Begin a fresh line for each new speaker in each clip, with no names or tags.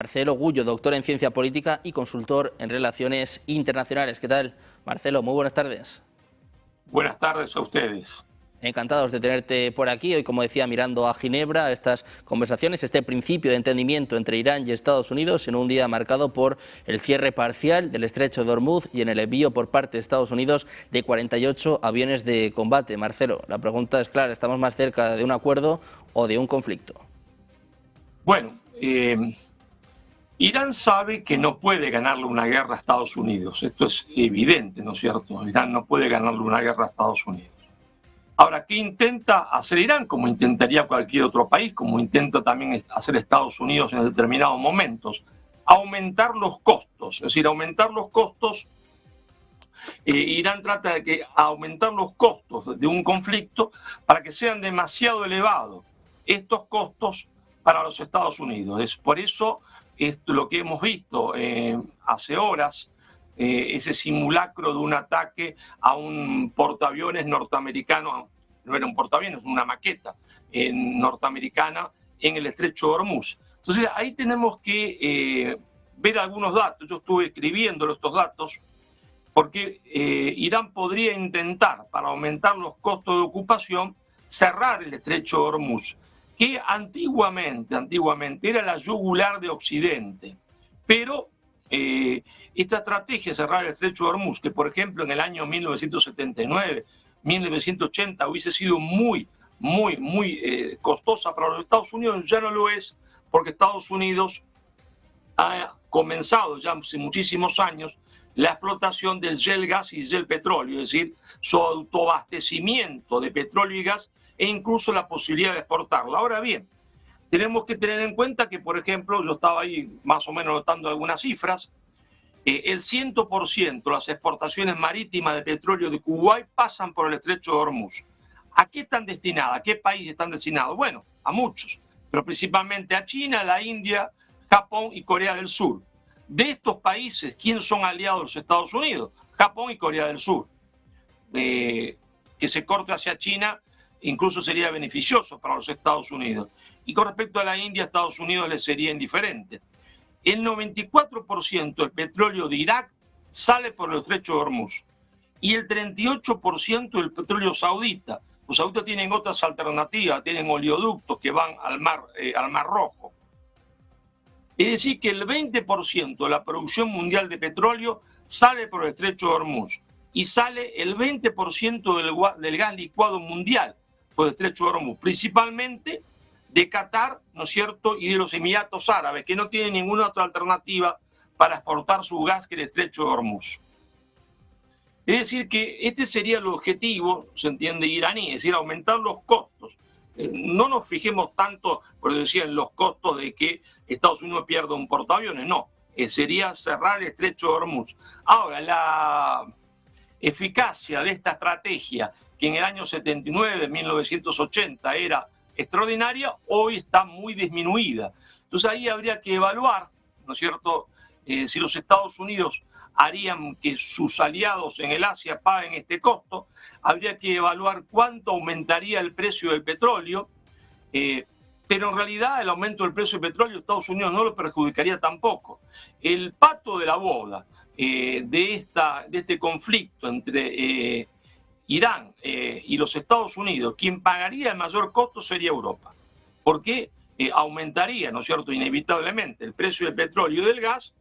Marcelo Gullo, doctor en Ciencia Política y consultor en Relaciones Internacionales. ¿Qué tal, Marcelo? Muy buenas tardes.
Buenas tardes a ustedes.
Encantados de tenerte por aquí. Hoy, como decía, mirando a Ginebra, estas conversaciones, este principio de entendimiento entre Irán y Estados Unidos en un día marcado por el cierre parcial del estrecho de Hormuz y en el envío por parte de Estados Unidos de 48 aviones de combate. Marcelo, la pregunta es clara, ¿estamos más cerca de un acuerdo o de un conflicto?
Bueno, Irán sabe que no puede ganarle una guerra a Estados Unidos. Esto es evidente, ¿no es cierto? Irán no puede ganarle una guerra a Estados Unidos. Ahora, ¿qué intenta hacer Irán? Como intentaría cualquier otro país, como intenta también hacer Estados Unidos en determinados momentos, aumentar los costos. Es decir, aumentar los costos. Irán trata de aumentar los costos de un conflicto para que sean demasiado elevados estos costos para los Estados Unidos. Es por eso lo que hemos visto hace horas, ese simulacro de un ataque a un portaaviones norteamericano, no era un portaaviones, una maqueta norteamericana en el estrecho de Hormuz. Entonces ahí tenemos que ver algunos datos. Yo estuve escribiendo estos datos porque Irán podría intentar, para aumentar los costos de ocupación, cerrar el estrecho de Hormuz, que antiguamente era la yugular de Occidente. Pero esta estrategia de cerrar el estrecho de Hormuz, que por ejemplo en el año 1979, 1980 hubiese sido muy costosa para los Estados Unidos, ya no lo es, porque Estados Unidos ha comenzado ya hace muchísimos años la explotación del shale gas y del petróleo, es decir, su autoabastecimiento de petróleo y gas e incluso la posibilidad de exportarlo. Ahora bien, tenemos que tener en cuenta que, por ejemplo, yo estaba ahí más o menos notando algunas cifras, el 100% de las exportaciones marítimas de petróleo de Kuwait pasan por el estrecho de Hormuz. ¿A qué están destinadas? ¿A qué países están destinados? Bueno, a muchos, pero principalmente a China, la India, Japón y Corea del Sur. De estos países, ¿quiénes son aliados de los Estados Unidos? Japón y Corea del Sur. Que se corte hacia China incluso sería beneficioso para los Estados Unidos. Y con respecto a la India, a Estados Unidos les sería indiferente. El 94% del petróleo de Irak sale por el estrecho de Hormuz y el 38% del petróleo saudita. Los sauditas tienen otras alternativas, tienen oleoductos que van al Mar Rojo. Es decir, que el 20% de la producción mundial de petróleo sale por el estrecho de Hormuz y sale el 20% del gas licuado mundial por el estrecho de Hormuz, principalmente de Qatar, ¿no es cierto?, y de los Emiratos Árabes, que no tienen ninguna otra alternativa para exportar su gas que el estrecho de Hormuz. Es decir, que este sería el objetivo, se entiende, iraní, es decir, aumentar los costos. No nos fijemos tanto, por decir, en los costos de que Estados Unidos pierda un portaaviones, no. Sería cerrar el estrecho de Hormuz. Ahora, la eficacia de esta estrategia, que en el año 79, 1980 era extraordinaria, hoy está muy disminuida. Entonces ahí habría que evaluar, ¿no es cierto?, si los Estados Unidos harían que sus aliados en el Asia paguen este costo, habría que evaluar cuánto aumentaría el precio del petróleo, pero en realidad el aumento del precio del petróleo a Estados Unidos no lo perjudicaría tampoco. El pato de la boda de este conflicto entre Irán y los Estados Unidos, quien pagaría el mayor costo sería Europa, porque aumentaría, ¿no es cierto?, inevitablemente el precio del petróleo y del gas.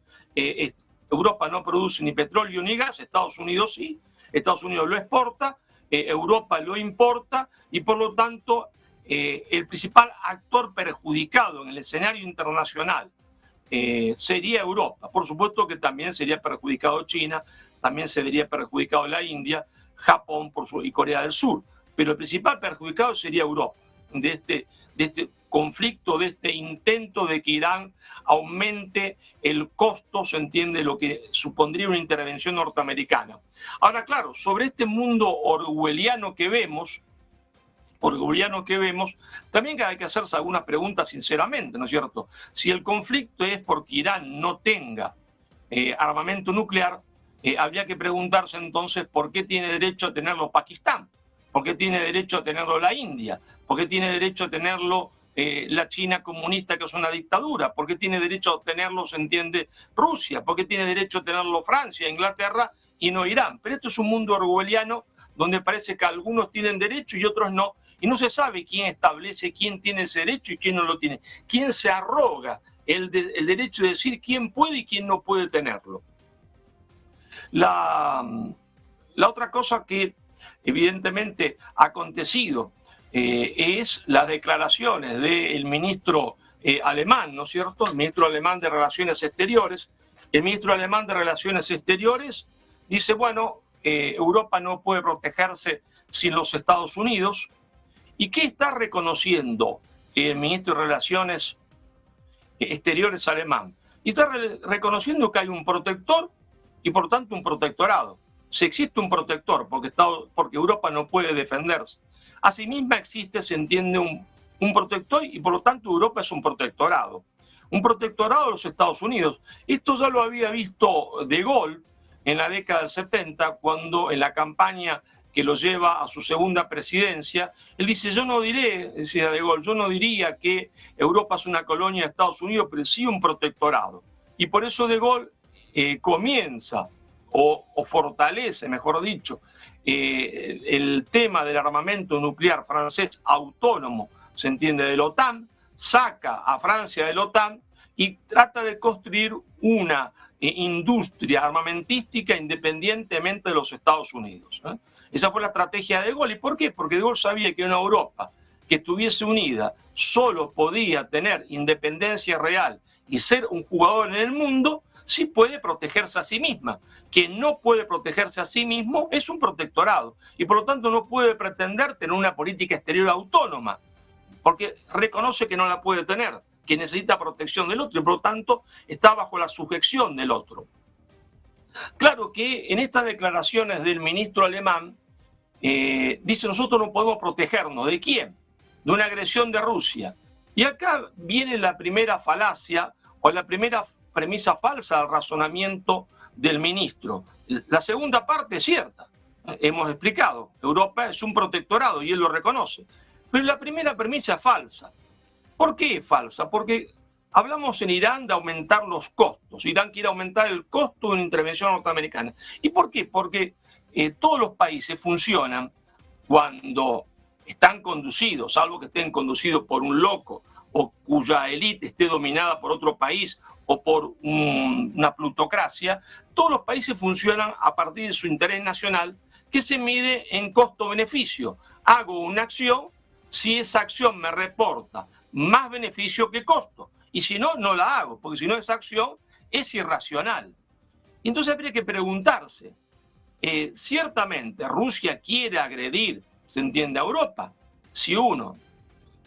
Europa no produce ni petróleo ni gas, Estados Unidos sí, Estados Unidos lo exporta, Europa lo importa y por lo tanto el principal actor perjudicado en el escenario internacional sería Europa. Por supuesto que también sería perjudicado China, también se vería perjudicado la India, Japón y Corea del Sur, pero el principal perjudicado sería Europa de este conflicto, de este intento de que Irán aumente el costo, se entiende, lo que supondría una intervención norteamericana. Ahora, claro, sobre este mundo orwelliano que vemos, también hay que hacerse algunas preguntas sinceramente, ¿no es cierto? Si el conflicto es porque Irán no tenga armamento nuclear, habría que preguntarse entonces por qué tiene derecho a tenerlo Pakistán, por qué tiene derecho a tenerlo la India, por qué tiene derecho a tenerlo la China comunista, que es una dictadura? ¿Por qué tiene derecho a obtenerlo, se entiende, Rusia? ¿Por qué tiene derecho a tenerlo Francia, Inglaterra y no Irán? Pero esto es un mundo orwelliano donde parece que algunos tienen derecho y otros no, y no se sabe quién establece quién tiene ese derecho y quién no lo tiene, quién se arroga el derecho de decir quién puede y quién no puede tenerlo. La otra cosa que evidentemente ha acontecido es las declaraciones del ministro alemán, ¿no es cierto? El ministro alemán de Relaciones Exteriores. El ministro alemán de Relaciones Exteriores dice, bueno, Europa no puede protegerse sin los Estados Unidos. ¿Y qué está reconociendo el ministro de Relaciones Exteriores alemán? Y está reconociendo que hay un protector y por tanto un protectorado. Si existe un protector porque Europa no puede defenderse, asimismo existe, se entiende, un protector y por lo tanto Europa es un protectorado. Un protectorado de los Estados Unidos. Esto ya lo había visto De Gaulle en la década del 70, cuando en la campaña que lo lleva a su segunda presidencia, él dice, yo no diré, decía De Gaulle, yo no diría que Europa es una colonia de Estados Unidos, pero sí un protectorado. Y por eso De Gaulle comienza o fortalece, mejor dicho, el tema del armamento nuclear francés autónomo, se entiende, de la OTAN, saca a Francia de la OTAN y trata de construir una industria armamentística independientemente de los Estados Unidos. Esa fue la estrategia de De Gaulle. ¿Y por qué? Porque De Gaulle sabía que una Europa que estuviese unida solo podía tener independencia real y ser un jugador en el mundo si puede protegerse a sí misma. Quien no puede protegerse a sí mismo es un protectorado y por lo tanto no puede pretender tener una política exterior autónoma porque reconoce que no la puede tener, que necesita protección del otro y por lo tanto está bajo la sujeción del otro. Claro que en estas declaraciones del ministro alemán dice, nosotros no podemos protegernos. ¿De quién? De una agresión de Rusia. Y acá viene la primera falacia o la primera premisa falsa del razonamiento del ministro. La segunda parte es cierta. Hemos explicado, Europa es un protectorado y él lo reconoce. Pero la primera premisa es falsa. ¿Por qué es falsa? Porque hablamos en Irán de aumentar los costos. Irán quiere aumentar el costo de una intervención norteamericana. ¿Y por qué? Porque todos los países funcionan cuando están conducidos, salvo que estén conducidos por un loco o cuya élite esté dominada por otro país o por una plutocracia, todos los países funcionan a partir de su interés nacional que se mide en costo-beneficio. Hago una acción si esa acción me reporta más beneficio que costo. Y si no, no la hago, porque si no esa acción es irracional. Y entonces habría que preguntarse, ciertamente Rusia quiere agredir, se entiende, a Europa. Si uno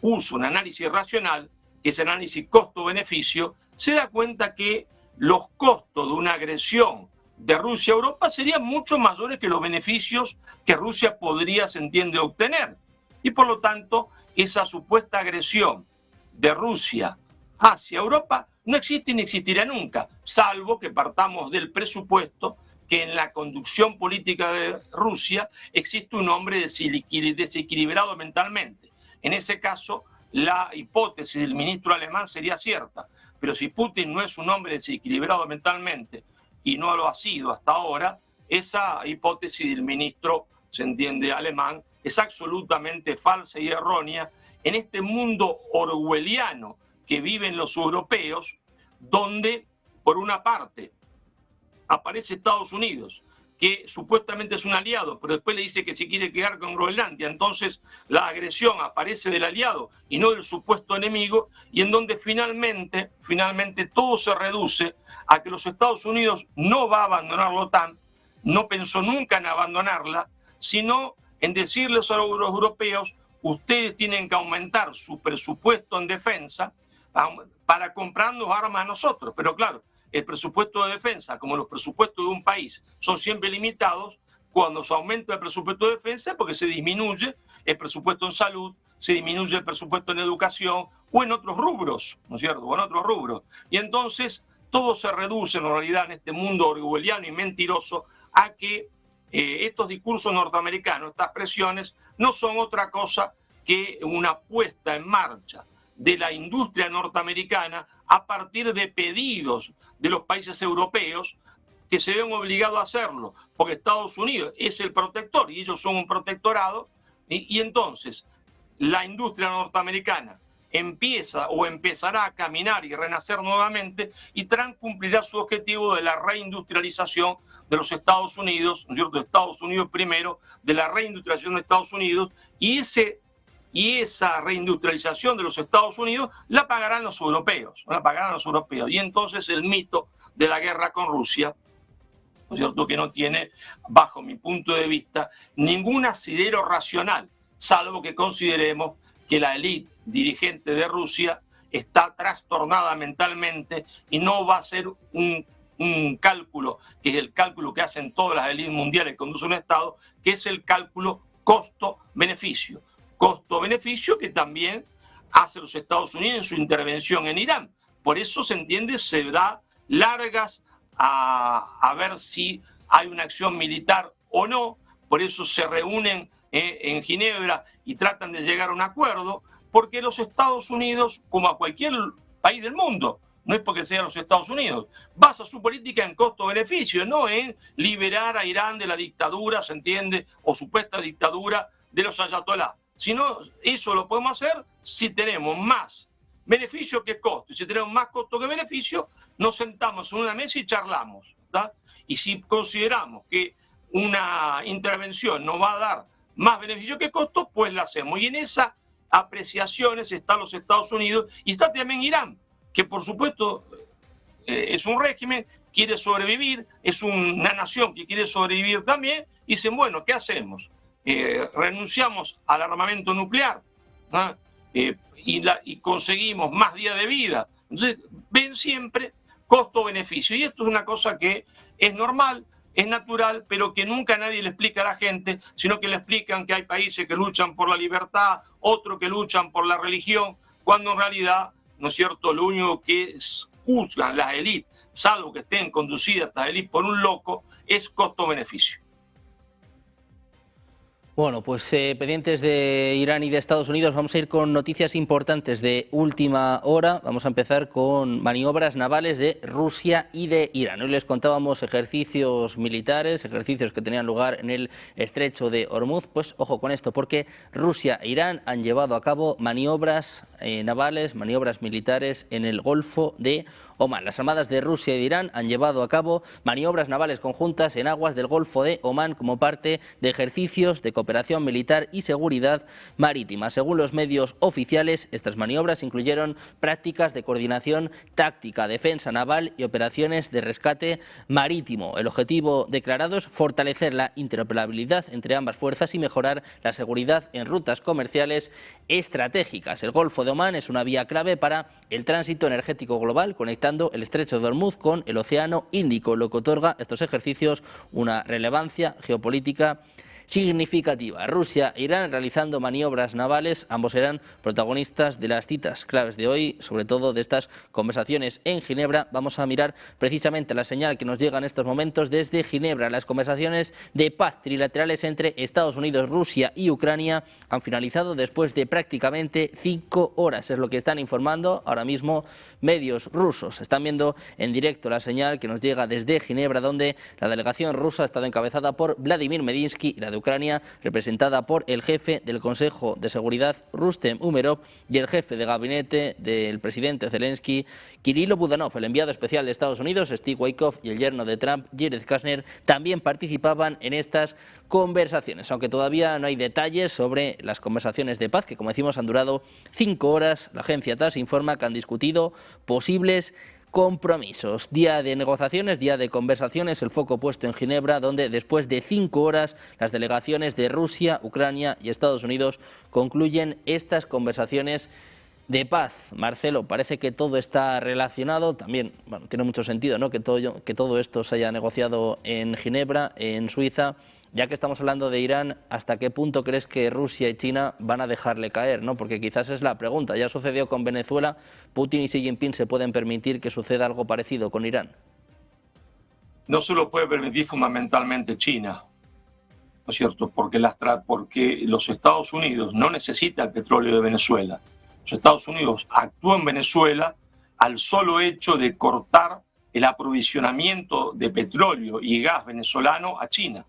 usa un análisis racional, que es análisis costo-beneficio, se da cuenta que los costos de una agresión de Rusia a Europa serían mucho mayores que los beneficios que Rusia podría, se entiende, obtener. Y por lo tanto, esa supuesta agresión de Rusia hacia Europa no existe ni existirá nunca, salvo que partamos del presupuesto que en la conducción política de Rusia existe un hombre desequilibrado mentalmente. En ese caso, la hipótesis del ministro alemán sería cierta, pero si Putin no es un hombre desequilibrado mentalmente y no lo ha sido hasta ahora, esa hipótesis del ministro, se entiende, alemán, es absolutamente falsa y errónea en este mundo orwelliano que viven los europeos, donde, por una parte, aparece Estados Unidos, que supuestamente es un aliado, pero después le dice que se quiere quedar con Groenlandia. Entonces la agresión aparece del aliado y no del supuesto enemigo, y en donde finalmente todo se reduce a que los Estados Unidos no va a abandonar la OTAN, no pensó nunca en abandonarla, sino en decirles a los europeos, ustedes tienen que aumentar su presupuesto en defensa para comprarnos armas a nosotros. Pero claro, el presupuesto de defensa, como los presupuestos de un país, son siempre limitados. Cuando se aumenta el presupuesto de defensa, porque se disminuye el presupuesto en salud, se disminuye el presupuesto en educación o en otros rubros, ¿no es cierto? O en otros rubros. Y entonces todo se reduce en realidad en este mundo orwelliano y mentiroso a que estos discursos norteamericanos, estas presiones, no son otra cosa que una puesta en marcha de la industria norteamericana a partir de pedidos de los países europeos que se ven obligados a hacerlo, porque Estados Unidos es el protector y ellos son un protectorado, y entonces la industria norteamericana empieza o empezará a caminar y renacer nuevamente, y Trump cumplirá su objetivo de la reindustrialización de los Estados Unidos, ¿no es cierto? Estados Unidos primero, de la reindustrialización de Estados Unidos, y esa reindustrialización de los Estados Unidos la pagarán los europeos, la pagarán los europeos. Y entonces el mito de la guerra con Rusia, ¿no es cierto?, que no tiene, bajo mi punto de vista, ningún asidero racional, salvo que consideremos que la élite dirigente de Rusia está trastornada mentalmente y no va a ser un cálculo, que es el cálculo que hacen todas las élites mundiales que conducen un Estado, que es el cálculo costo-beneficio. Costo-beneficio que también hace los Estados Unidos en su intervención en Irán. Por eso se entiende, se da largas a ver si hay una acción militar o no. Por eso se reúnen en Ginebra y tratan de llegar a un acuerdo, porque los Estados Unidos, como a cualquier país del mundo, no es porque sean los Estados Unidos, basa su política en costo-beneficio, no en liberar a Irán de la dictadura, ¿se entiende?, o supuesta dictadura de los ayatolás. Sino eso lo podemos hacer si tenemos más beneficio que costo. Y si tenemos más costo que beneficio, nos sentamos en una mesa y charlamos, ¿tá? Y si consideramos que una intervención nos va a dar más beneficio que costo, pues la hacemos. Y en esas apreciaciones están los Estados Unidos y está también Irán, que por supuesto es un régimen, quiere sobrevivir, es una nación que quiere sobrevivir también, y dicen, bueno, ¿qué hacemos? Renunciamos al armamento nuclear, ¿no? Y conseguimos más días de vida. Entonces ven siempre costo-beneficio, y esto es una cosa que es normal, es natural, pero que nunca nadie le explica a la gente, sino que le explican que hay países que luchan por la libertad, otros que luchan por la religión, cuando en realidad, ¿no es cierto?, lo único que juzgan las élites, salvo que estén conducidas estas élites por un loco, es costo-beneficio.
Bueno, pues pendientes de Irán y de Estados Unidos, vamos a ir con noticias importantes de última hora. Vamos a empezar con maniobras navales de Rusia y de Irán. Hoy les contábamos ejercicios militares, ejercicios que tenían lugar en el estrecho de Hormuz. Pues ojo con esto, porque Rusia e Irán han llevado a cabo maniobras navales, maniobras militares en el Golfo de Omán. Las armadas de Rusia y de Irán han llevado a cabo maniobras navales conjuntas en aguas del Golfo de Omán como parte de ejercicios de cooperación militar y seguridad marítima. Según los medios oficiales, estas maniobras incluyeron prácticas de coordinación táctica, defensa naval y operaciones de rescate marítimo. El objetivo declarado es fortalecer la interoperabilidad entre ambas fuerzas y mejorar la seguridad en rutas comerciales estratégicas. El Golfo de Omán es una vía clave para el tránsito energético global, conectando el estrecho de Hormuz con el Océano Índico, lo que otorga a estos ejercicios una relevancia geopolítica significativa. Rusia e Irán realizando maniobras navales, ambos serán protagonistas de las citas claves de hoy, sobre todo de estas conversaciones en Ginebra. Vamos a mirar precisamente la señal que nos llega en estos momentos desde Ginebra. Las conversaciones de paz trilaterales entre Estados Unidos, Rusia y Ucrania han finalizado después de prácticamente 5 horas. Es lo que están informando ahora mismo medios rusos. Están viendo en directo la señal que nos llega desde Ginebra, donde la delegación rusa ha estado encabezada por Vladimir Medinsky y la de Ucrania representada por el jefe del Consejo de Seguridad, Rustem Umerov, y el jefe de gabinete del presidente Zelensky, Kirilo Budanov. El enviado especial de Estados Unidos, Steve Witkoff, y el yerno de Trump, Jared Kushner, también participaban en estas conversaciones, aunque todavía no hay detalles sobre las conversaciones de paz, que como decimos han durado 5 horas. La agencia TASS informa que han discutido posibles compromisos. Día de negociaciones, día de conversaciones, el foco puesto en Ginebra, donde después de 5 horas las delegaciones de Rusia, Ucrania y Estados Unidos concluyen estas conversaciones de paz. Marcelo, parece que todo está relacionado. También, bueno, tiene mucho sentido, ¿no?, que todo esto se haya negociado en Ginebra, en Suiza. Ya que estamos hablando de Irán, ¿hasta qué punto crees que Rusia y China van a dejarle caer, ¿no? Porque quizás es la pregunta. Ya sucedió con Venezuela. ¿Putin y Xi Jinping se pueden permitir que suceda algo parecido con Irán?
No se lo puede permitir fundamentalmente China, ¿no es cierto? Porque los Estados Unidos no necesitan el petróleo de Venezuela. Los Estados Unidos actuó en Venezuela al solo hecho de cortar el aprovisionamiento de petróleo y gas venezolano a China.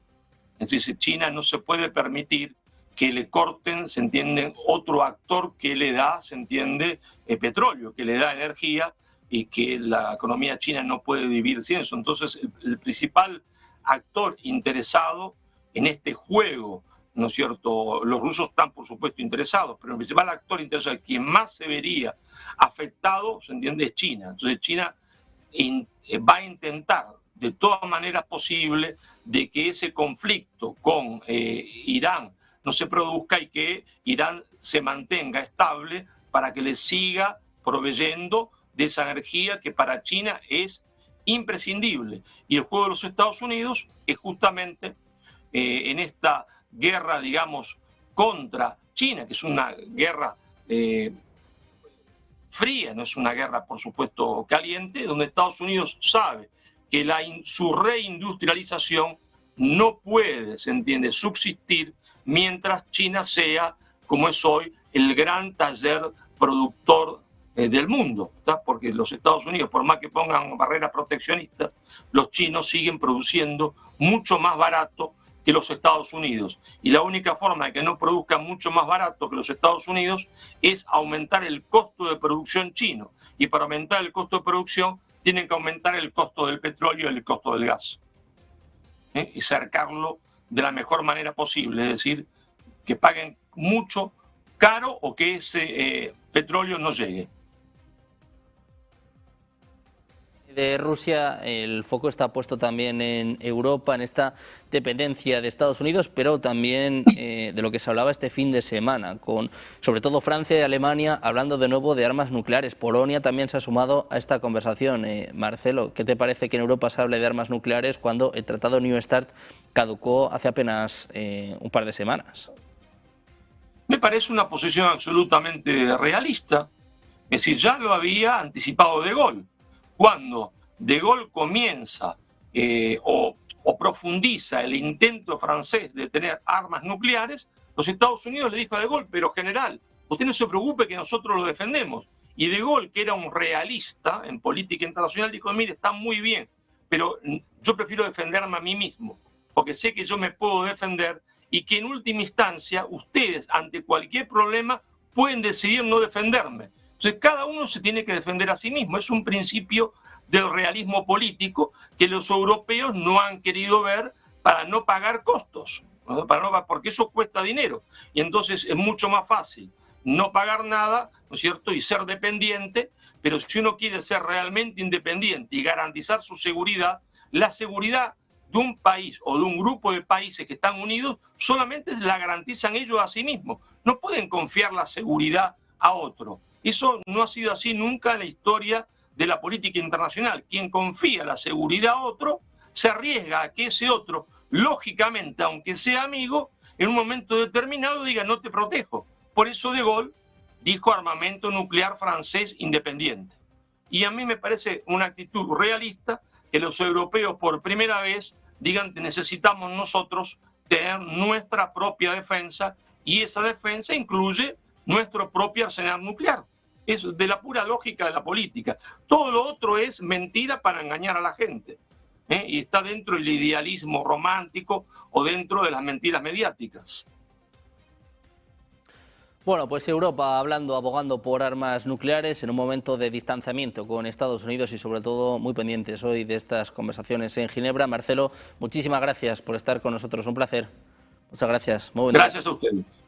Es decir, China no se puede permitir que le corten, se entiende, otro actor que le da, se entiende, petróleo, que le da energía, y que la economía china no puede vivir sin eso. Entonces, el principal actor interesado en este juego, ¿no es cierto? Los rusos están, por supuesto, interesados, pero el principal actor interesado, quien más se vería afectado, se entiende, es China. Entonces, China va a intentar de todas maneras posibles de que ese conflicto con Irán no se produzca y que Irán se mantenga estable para que le siga proveyendo de esa energía que para China es imprescindible. Y el juego de los Estados Unidos es justamente en esta guerra, digamos, contra China, que es una guerra fría, no es una guerra, por supuesto, caliente, donde Estados Unidos sabe que su reindustrialización no puede, se entiende, subsistir mientras China sea, como es hoy, el gran taller productor del mundo, ¿está? Porque los Estados Unidos, por más que pongan barreras proteccionistas, los chinos siguen produciendo mucho más barato que los Estados Unidos. Y la única forma de que no produzcan mucho más barato que los Estados Unidos es aumentar el costo de producción chino. Y para aumentar el costo de producción tienen que aumentar el costo del petróleo y el costo del gas. Y cercarlo de la mejor manera posible, es decir, que paguen mucho, caro, o que ese petróleo no llegue.
De Rusia, el foco está puesto también en Europa, en esta dependencia de Estados Unidos, pero también de lo que se hablaba este fin de semana, con sobre todo Francia y Alemania hablando de nuevo de armas nucleares. Polonia también se ha sumado a esta conversación. Marcelo, ¿qué te parece que en Europa se hable de armas nucleares cuando el Tratado New START caducó hace apenas un par de semanas?
Me parece una posición absolutamente realista. Es decir, ya lo había anticipado De Gaulle. Cuando De Gaulle comienza o profundiza el intento francés de tener armas nucleares, los Estados Unidos le dijo a De Gaulle, pero general, usted no se preocupe que nosotros lo defendemos. Y De Gaulle, que era un realista en política internacional, dijo, mire, está muy bien, pero yo prefiero defenderme a mí mismo, porque sé que yo me puedo defender y que en última instancia ustedes, ante cualquier problema, pueden decidir no defenderme. Entonces, cada uno se tiene que defender a sí mismo. Es un principio del realismo político que los europeos no han querido ver para no pagar costos, ¿no? Porque eso cuesta dinero. Y entonces es mucho más fácil no pagar nada, ¿no es cierto?, y ser dependiente. Pero si uno quiere ser realmente independiente y garantizar su seguridad, la seguridad de un país o de un grupo de países que están unidos solamente la garantizan ellos a sí mismos. No pueden confiar la seguridad a otro. Eso no ha sido así nunca en la historia de la política internacional. Quien confía la seguridad a otro se arriesga a que ese otro, lógicamente, aunque sea amigo, en un momento determinado diga no te protejo. Por eso De Gaulle dijo armamento nuclear francés independiente. Y a mí me parece una actitud realista que los europeos por primera vez digan que necesitamos nosotros tener nuestra propia defensa, y esa defensa incluye nuestro propio arsenal nuclear. Es de la pura lógica de la política. Todo lo otro es mentira para engañar a la gente. Y está dentro del idealismo romántico o dentro de las mentiras mediáticas.
Bueno, pues Europa hablando, abogando por armas nucleares en un momento de distanciamiento con Estados Unidos y sobre todo muy pendientes hoy de estas conversaciones en Ginebra. Marcelo, muchísimas gracias por estar con nosotros, un placer. Muchas gracias. Muy buen día.
Gracias a ustedes.